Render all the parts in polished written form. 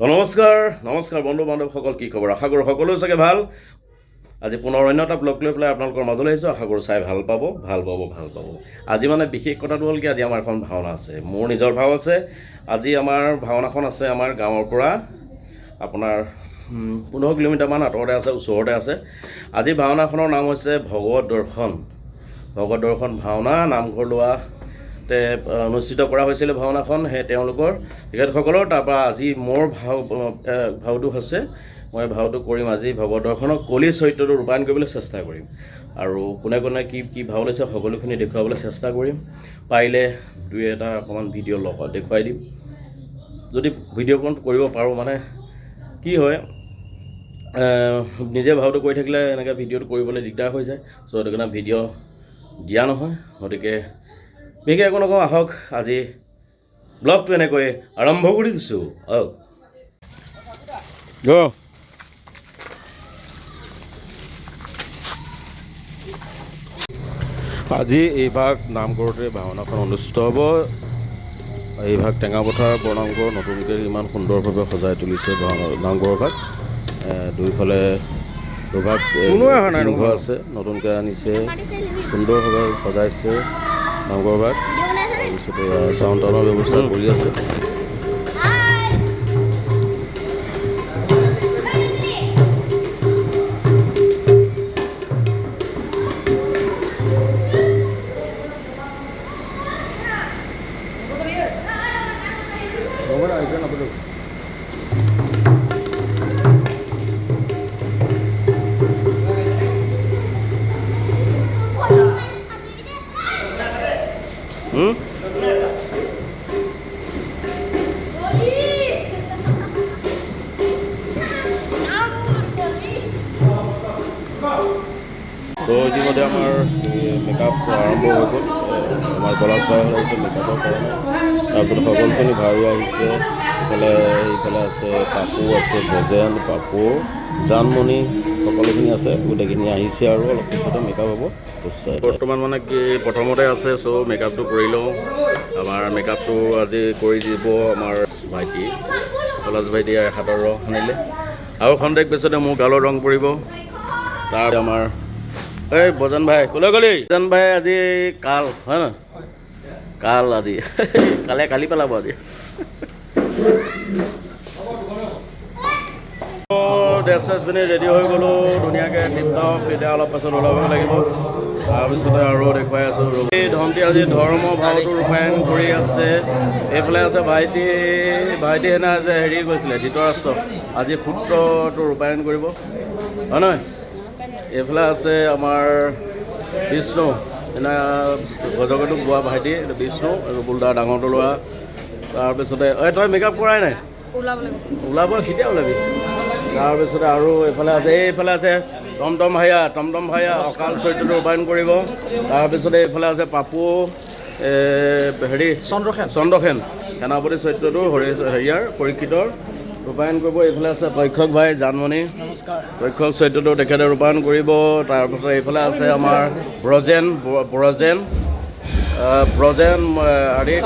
নমস্কাৰ বন্ধু বান্ধৱসকল, কি খবৰ? আশা কৰোঁ সকলো চাগে ভাল। আজি পুনৰ অন্য এটা ব্লগ লৈ পেলাই আপোনালোকৰ মাজলৈ আহিছোঁ। আশা কৰোঁ চাই ভাল পাব। আজি মানে বিশেষ কথাটো হ'ল কি, আজি আমাৰ এখন ভাওনা আছে, মোৰ নিজৰ ভাও আছে। আজি আমাৰ ভাওনাখন আছে আমাৰ গাঁৱৰ পৰা আপোনাৰ 15 কিলোমিটাৰমান আঁতৰতে আছে, ওচৰতে আছে। আজি ভাওনাখনৰ নাম হৈছে ভগৱত দৰ্শন ভাওনা। নামঘৰ লোৱা অনুষ্ঠিত কৰা হৈছিলে ভাওনাখন, সেই তেওঁলোকৰ তেখেতসকলৰ। তাৰপৰা আজি মোৰ ভাওটো হৈছে, মই ভাওটো কৰিম আজি ভগৱত দৰ্শনক কলি চৰিত্ৰটো ৰূপায়ণ কৰিবলৈ চেষ্টা কৰিম। আৰু কোনে কোনে কি ভাও লৈছে সকলোখিনি দেখুৱাবলৈ চেষ্টা কৰিম। পাৰিলে দুই এটা অকণমান ভিডিঅ' লগত দেখুৱাই দিম, যদি ভিডিঅ'কণ কৰিব পাৰোঁ। মানে কি হয়, নিজে ভাওটো কৰি থাকিলে এনেকৈ ভিডিঅ'টো কৰিবলৈ দিগদাৰ হৈ যায়। চ' সেইটো কাৰণে ভিডিঅ' দিয়া নহয়। গতিকে বিশেষ একো নকওঁ, আহক আজি ব্লগটো এনেকৈ আৰম্ভ কৰি দিছোঁ। আজি এইভাগ নামঘৰতে ভাওনাখন অনুষ্ঠিত হ'ব। এইভাগ টেঙাপথাৰ বৰনামঘৰ নতুনকৈ ইমান সুন্দৰভাৱে সজাই তুলিছে নামঘৰৰ ভাগ। দুইফালে দুভাগ নামঘৰ আছে, নতুনকৈ আনিছে, সুন্দৰভাৱে সজাইছে নামঘৰ ভাগ। তাৰপিছতে চাউণ্ড টাউনৰ ব্যৱস্থা কৰি আছে। তো ইতিমধ্যে আমাৰ মেকআপ আৰম্ভ হৈ গ'ল। আমাৰ পলাশ ভাই আহিছে মেকআপৰ কাৰণে। তাৰপিছত সকলোখিনি ভাৱৰীয়া আহিছে। এইফালে আছে পাপু আছে, ভজেন, পাপু, জানমণি, সকলোখিনি আছে। গোটেইখিনি আহিছে আৰু অলপ পিছতে মেকআপ হ'ব। বৰ্তমান মানে কি প্ৰথমতে আছে, চ' মেকআপটো কৰি লওঁ। আমাৰ মেকআপটো আজি কৰি দিব আমাৰ ভাইটি পলাশ ভাইটিয়ে হাতৰ ৰং সানিলে, আৰু খন্তেক পিছতে মোৰ গালৰ ৰং পৰিব। তাৰ আমাৰ এই বজন ভাই ক'লৈ গ'লি? বজন ভাই আজি কাল হয় নহয়, কাল আজি কালি পেলাব আজি। ড্ৰেছ চেছ পিন্ধি ৰেডি হৈ গ'লোঁ ধুনীয়াকৈ টিপটপ। এতিয়া অলপ পাছত ওলাব লাগিব। তাৰপিছতে আৰু দেখুৱাই আছোঁ। ধনটি আজি ধৰ্ম ভাওটো ৰূপায়ণ কৰি আছে। এইফালে আছে ভাইটি সেনা যে হেৰি কৈছিলে ধৃতৰাষ্ট্ৰ, আজি পুত্ৰটো ৰূপায়ণ কৰিব হয় নহয়। এইফালে আছে আমাৰ বিষ্ণু, এনে গজগটো গোৱা ভাইটি বিষ্ণু, ৰুবুলদা ডাঙৰটো লোৱা। তাৰপিছতে তই মেকআপ কৰাই নাই? ওলাব কেতিয়া ওলাবি? তাৰপিছতে আৰু এইফালে আছে টমটম ভাইয়া অকাল চৰিত্ৰটো ৰূপায়ণ কৰিব। তাৰপিছতে এইফালে আছে পাপু চন্দ্ৰসেন সেনাপতি চৰিত্ৰটো হেৰিয়াৰ পৰীক্ষিতৰ ৰূপায়ণ কৰিব। এইফালে আছে তক্ষক ভাই জানমণি, তক্ষক চৰিত্ৰটো তেখেতে ৰূপায়ণ কৰিব। তাৰপিছত এইফালে আছে আমাৰ ব্ৰজেন আৰে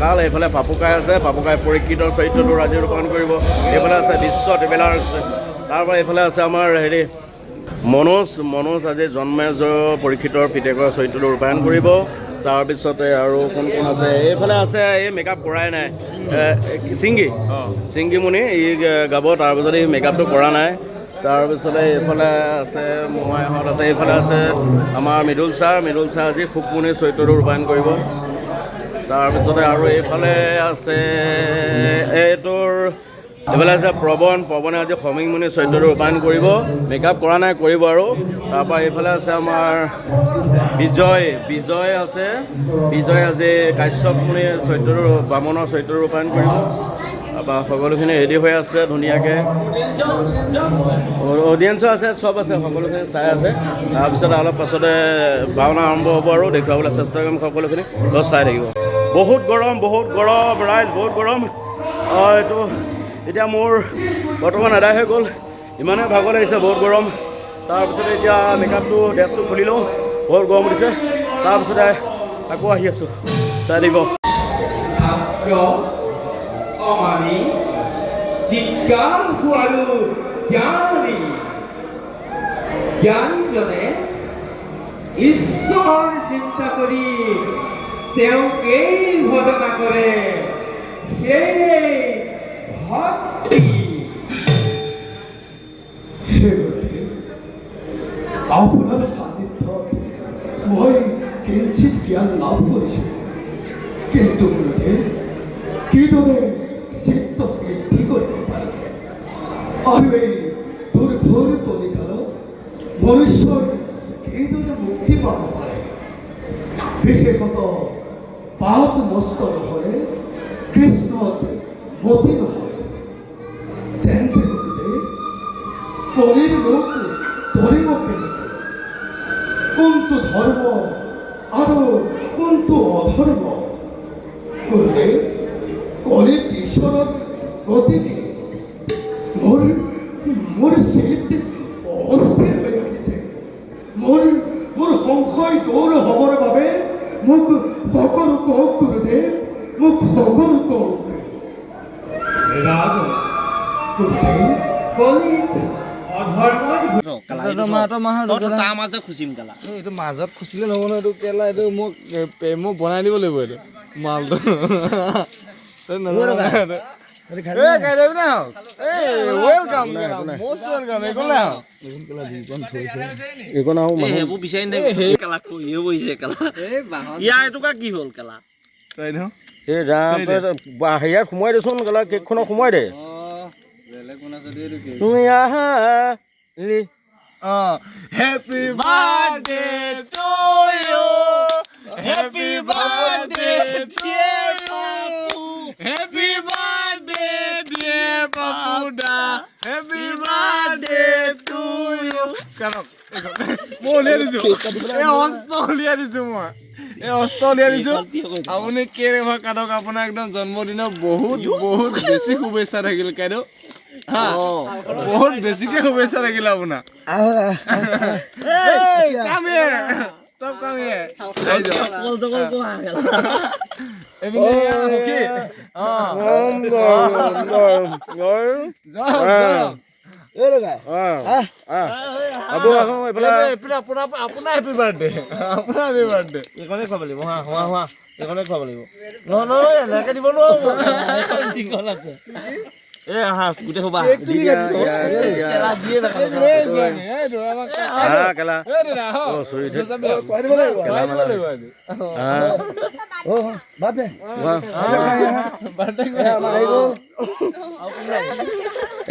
কাল। এইফালে পাপুকাই আছে, পাপুকাই পৰীক্ষিতৰ চৰিত্ৰটো আজি ৰূপায়ণ কৰিব। এইফালে আছে বিশ্ব ট্ৰেভেলাৰ। তাৰপৰা এইফালে আছে আমাৰ মনোজ আজি জন্মেজৰ পৰীক্ষিতৰ পিতেকৰ চৰিত্ৰটো ৰূপায়ণ কৰিব। তাৰপিছতে আৰু কোন আছে? এইফালে আছে, এই মেকআপ কৰাই নাই, চিংগিমণি ই গাব। তাৰপিছতে এই মেকআপটো কৰা নাই। তাৰপিছতে এইফালে আছে মোমাইহঁত আছে। এইফালে আছে আমাৰ মৃদুল ছাৰ আজি সুকমণিৰ চৰিত্ৰটো ৰূপায়ণ কৰিব। তাৰপিছতে আৰু এইফালে আছে এইফালে আছে প্ৰৱণে আজি সমীমণিৰ চৰিত্ৰটো ৰূপায়ণ কৰিব। মেকআপ কৰা নাই, কৰিব আৰু। তাৰপৰা এইফালে আছে আমাৰ বিজয় আছে। বিজয় আজি কাশ্যপমণিৰ চৰিত্ৰটো বামনৰ চৰিত্ৰটো ৰূপায়ণ কৰিব। তাৰপৰা সকলোখিনি ৰেডি হৈ আছে ধুনীয়াকৈ, অডিয়েঞ্চো আছে, চব আছে, সকলোখিনি চাই আছে। তাৰপিছত অলপ পাছতে ভাওনা আৰম্ভ হ'ব আৰু দেখুৱাবলৈ চেষ্টা কৰিম সকলোখিনি, চাই থাকিব। বহুত গৰম ৰাইজ, বহুত গৰম। এইটো এতিয়া মোৰ বৰ্তমান আদায় হৈ গ'ল, ইমানেই ভাগৰ লাগিছে, বহুত গৰম। তাৰপিছতে এতিয়া মেকআপটো ড্ৰেছটো খুলি লওঁ, বহুত গৰম উঠিছে। তাৰপিছতে আকৌ আহি আছোঁ, চাই দিব। অমানি জিজ্ঞাসু আৰু জ্ঞানী জ্ঞানীজনে ঈশ্বৰ চিন্তা কৰি তেওঁকেই ভজনা কৰে সেয়ে ভক্তি আপোনাৰ সান্নিধ্যত মই কিঞ্চিত জ্ঞান লাভ কৰিছোঁ কিন্তু গুৰুদেৱ কিদৰে চিত্ত বৃদ্ধি কৰিব পাৰি আৰু এই দুৰ্ঘৰ কলিকালত মনুষ্যই কিদৰে মুক্তি পাব পাৰে বিশেষত পাপ নষ্ট নহ'লে কৃষ্ণত মতি নহয় তেন্তে গুৰুদেৱ কলিৰ লোক ধৰিব কেনেকৈ কোনটো ধৰ্ম আৰু কোনটো অধৰ্ম গুৰুদেৱ কলিত ঈশ্বৰৰ গতি কি মোৰ চিত অস্থিৰ হৈ আহিছে মোৰ সংশয় দূৰ হ'বৰ বাবে মোক সকলো কওক গুৰুদেৱ মোক সকলো কওক গুৰুদেৱ কলিত অধৰ্মৰ তাৰ মাজত খুচিম কেলা এইটো মাজত খুচিলে নহ'ব নহয় এইটো কেলা এইটো মোক বনাই দিব লাগিব এইটো মালটো হেৰিয়াত সোমোৱাই দেচোন কেলা কেকখনত সোমোৱাই দে Happy birthday to you. Happy birthday, dear Papu. Happy birthday, dear Papuda. Happy birthday to you. Kanok. Mo liya disu. Osto liya disu mo. Osto liya disu. Apuni kere bha kanok apuna ekdom জন্মদিনৰ বহুত বেছি শুভেচ্ছা থাকিল কাইদেউ বহুত বেছিকে শুভেচ্ছা থাকিল আপোনাৰ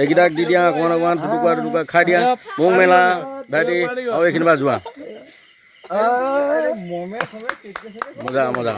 এইকেইটাক দি দিয়া অকণমান অকণমান দুটুকুৰা খাই দিয়া মোক মেলা ভাইটি আৰু এইখিনি পৰা যোৱা মজা